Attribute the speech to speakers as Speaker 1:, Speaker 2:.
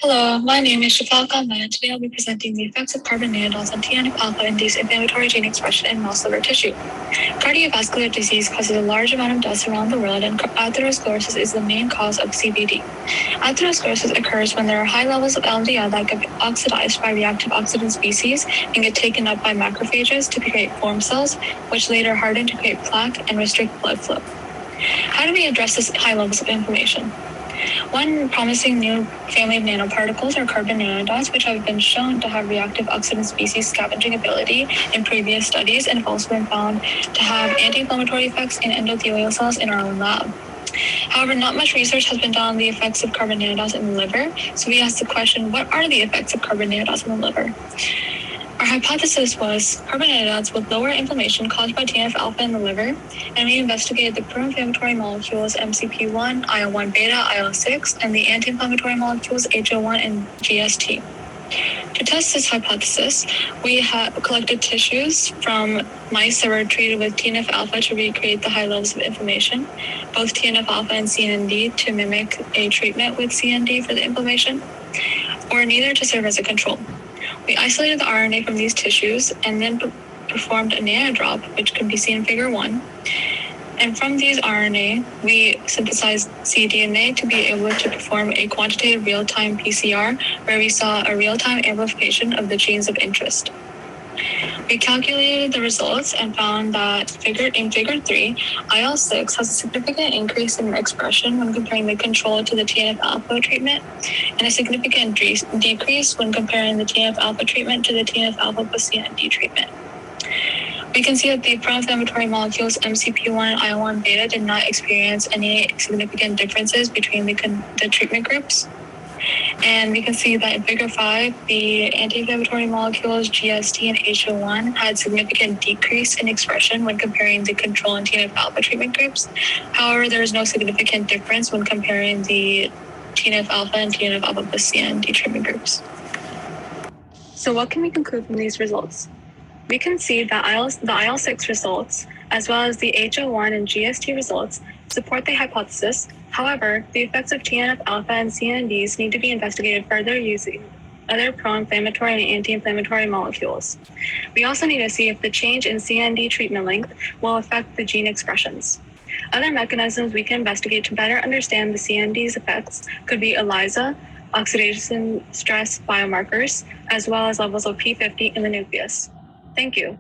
Speaker 1: Hello, my name is Shafaq Ahmed, and today I'll be presenting the effects of carbon nanodots on TNF-alpha-induced inflammatory gene expression in mouse liver tissue. Cardiovascular disease causes a large amount of deaths around the world, and atherosclerosis is the main cause of CVD. Atherosclerosis occurs when there are high levels of LDL that get oxidized by reactive oxygen species and get taken up by macrophages to create form cells, which later harden to create plaque and restrict blood flow. How do we address this high levels of inflammation? One promising new family of nanoparticles are carbon nanodots, which have been shown to have reactive oxygen species scavenging ability in previous studies and have also been found to have anti-inflammatory effects in endothelial cells in our own lab. However, not much research has been done on the effects of carbon nanodots in the liver, so we asked the question, what are the effects of carbon nanodots in the liver? Our hypothesis was carbon nanodots would lower inflammation caused by TNF-alpha in the liver, and we investigated the pro-inflammatory molecules MCP1, IL-1 beta, IL-6, and the anti-inflammatory molecules HO1 and GST. To test this hypothesis, we collected tissues from mice that were treated with TNF-alpha to recreate the high levels of inflammation, both TNF-alpha and CND to mimic a treatment with CND for the inflammation, or neither to serve as a control. We isolated the RNA from these tissues and then performed a nanodrop, which can be seen in Figure 1. And from these RNA, we synthesized cDNA to be able to perform a quantitative real-time PCR, where we saw a real-time amplification of the genes of interest. We calculated the results and found that in Figure 3, IL-6 has a significant increase in expression when comparing the control to the TNF-alpha treatment, and a significant decrease when comparing the TNF-alpha treatment to the TNF-alpha plus CND treatment. We can see that the pro-inflammatory molecules MCP1 and IL-1 beta did not experience any significant differences between the treatment groups. And we can see that in Figure 5, the anti-inflammatory molecules GST and HO1 had significant decrease in expression when comparing the control and TNF-alpha treatment groups. However, there is no significant difference when comparing the TNF-alpha and TNF-alpha plus CND treatment groups. So what can we conclude from these results? We can see that the IL-6 results, as well as the HO1 and GST results, support the hypothesis. However, the effects of TNF-alpha and CNDs need to be investigated further using other pro-inflammatory and anti-inflammatory molecules. We also need to see if the change in CND treatment length will affect the gene expressions. Other mechanisms we can investigate to better understand the CND's effects could be ELISA, oxidation stress biomarkers, as well as levels of P50 in the nucleus. Thank you.